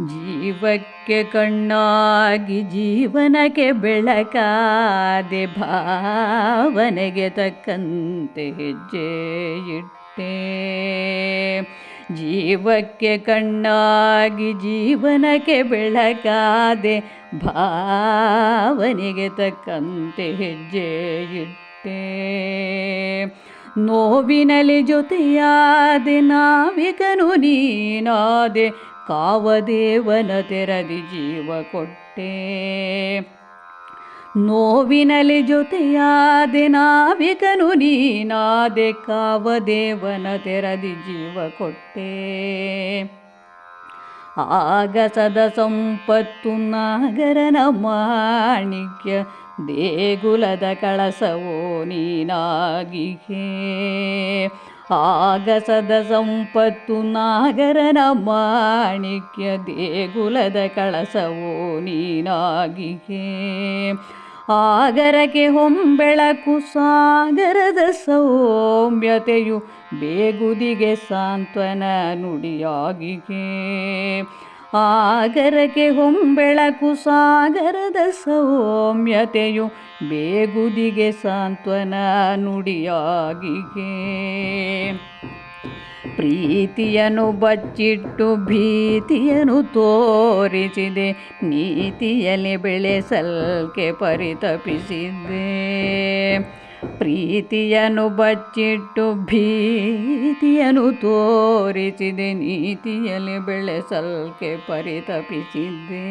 ಜೀವಕ್ಕೆ ಕಣ್ಣಾಗಿ ಜೀವನಕ್ಕೆ ಬೆಳಕಾದೆ ಭಾವನೆಗೆ ತಕ್ಕಂತೆ ಹೆಜ್ಜೆ ಇಟ್ಟೆ. ಜೀವಕ್ಕೆ ಕಣ್ಣಾಗಿ ಜೀವನಕ್ಕೆ ಬೆಳಕಾದೆ ಭಾವನೆಗೆ ತಕ್ಕಂತೆ ಹೆಜ್ಜೆ ಇಟ್ಟೆ. ನೋವಿನಲ್ಲಿ ಜೊತೆಯಾದೆ ನಾವಿಕನು ನೀನಾದೆ, ಕಾವದೇವನ ತೆರದಿ ಜೀವ ಕೊಟ್ಟೆ. ನೋವಿನಲ್ಲಿ ಜೊತೆಯಾದೆ ನಾವಿಕನು ನೀನಾದೆ, ಕಾವದೇವನ ತೆರದಿ ಜೀವ ಕೊಟ್ಟೆ. ಆಗಸದ ಸಂಪತ್ತು ನಾಗರನ ಮಾಣಿಕ್ಯ, ದೇಗುಲದ ಕಳಸವೋ ನೀನಾಗಿಹೇ. ಆಗಸದ ಸಂಪತ್ತು ನಾಗರನ ಮಾಣಿಕ್ಯ, ದೇಗುಲದ ಕಳಸವೋ ನೀನಾಗಿಹೇ. ಆಗರಕ್ಕೆ ಹೊಂಬೆಳಕು ಸಾಗರದ ಸೌಮ್ಯತೆಯು, ಬೇಗುದಿಗೆ ಸಾಂತ್ವನ ನುಡಿಯಾಗಿಹೇ. ಆಗರಕ್ಕೆ ಹೊಂಬೆಳಕು ಸಾಗರದ ಸೌಮ್ಯತೆಯು, ಬೇಗುದಿಗೆ ಸಾಂತ್ವನ ನುಡಿಯಾಗಿಹೇ. ಪ್ರೀತಿಯನ್ನು ಬಚ್ಚಿಟ್ಟು ಭೀತಿಯನ್ನು ತೋರಿಸಿದೆ, ನೀತಿಯಲ್ಲಿ ಬೆಳೆಸಲ್ಕೆ ಪರಿತಪಿಸಿದ್ದೆ. ಪ್ರೀತಿಯನ್ನು ಬಚ್ಚಿಟ್ಟು ಭೀತಿಯನ್ನು ತೋರಿಸಿದೆ, ನೀತಿಯಲ್ಲಿ ಬೆಳೆಸಲ್ಕೆ ಪರಿತಪಿಸಿದ್ದೆ.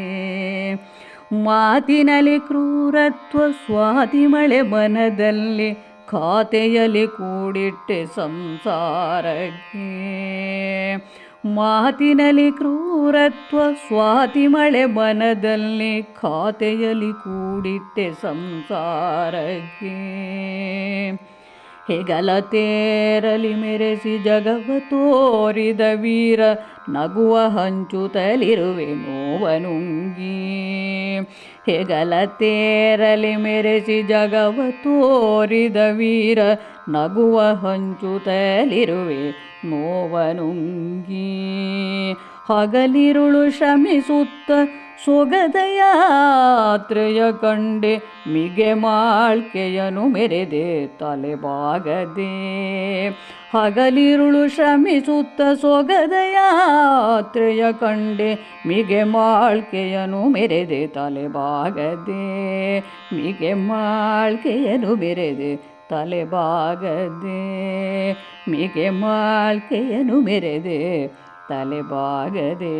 ಮಾತಿನಲ್ಲಿ ಕ್ರೂರತ್ವ ಸ್ವಾತಿ ಮಳೆ ಮನದಲ್ಲಿ, ಖಾತೆಯಲ್ಲಿ ಕೂಡಿಟ್ಟೆ ಸಂಸಾರಕ್ಕೆ. ಮಾತಿನಲ್ಲಿ ಕ್ರೂರತ್ವ ಸ್ವಾತಿ ಮಳೆ ಮನದಲ್ಲಿ, ಖಾತೆಯಲ್ಲಿ ಕೂಡಿಟ್ಟೆ ಸಂಸಾರಕ್ಕೆ. ಹೆಗಲತೇರಲಿ ಮೆರೆಸಿ ಜಗವ ತೋರಿದ ವೀರ, ನಗುವ ಹಂಚುತ್ತಲಿರುವೆ ನೋವನುಂಗಿ. ಹೆಗಲತೇರಲಿ ಮೆರೆಸಿ ಜಗವ ತೋರಿದ ವೀರ, ನಗುವ ಹಂಚುತ್ತಲಿರುವೆ ನೋವನುಂಗಿ. ಹಗಲಿರುಳು ಶ್ರಮಿಸುತ್ತ ಸೊಗದ ಯಾತ್ರೆಯ ಕಂಡೆ, ಮಿಗೆ ಮಾಳ್ಕೆಯನು ಮೆರೆದೆ ತಲೆಬಾಗದೆ. ಹಗಲಿರುಳು ಶ್ರಮಿಸುತ್ತ ಸೊಗದ ಯಾತ್ರೆಯ ಕಂಡೆ, ಮಿಗೆ ಮಾಳ್ಕೆಯನು ಮೆರೆದೆ ತಲೆಬಾಗದೆ. ಮಿಗೆ ಮಾಳ್ಕೆಯನು ಮೆರೆದೆ ತಲೆಬಾಗದೆ. ಮಿಗೆ ಮಾಳ್ಕೆಯನು ಮೆರೆದೆ ತಲೆಬಾಗದೆ.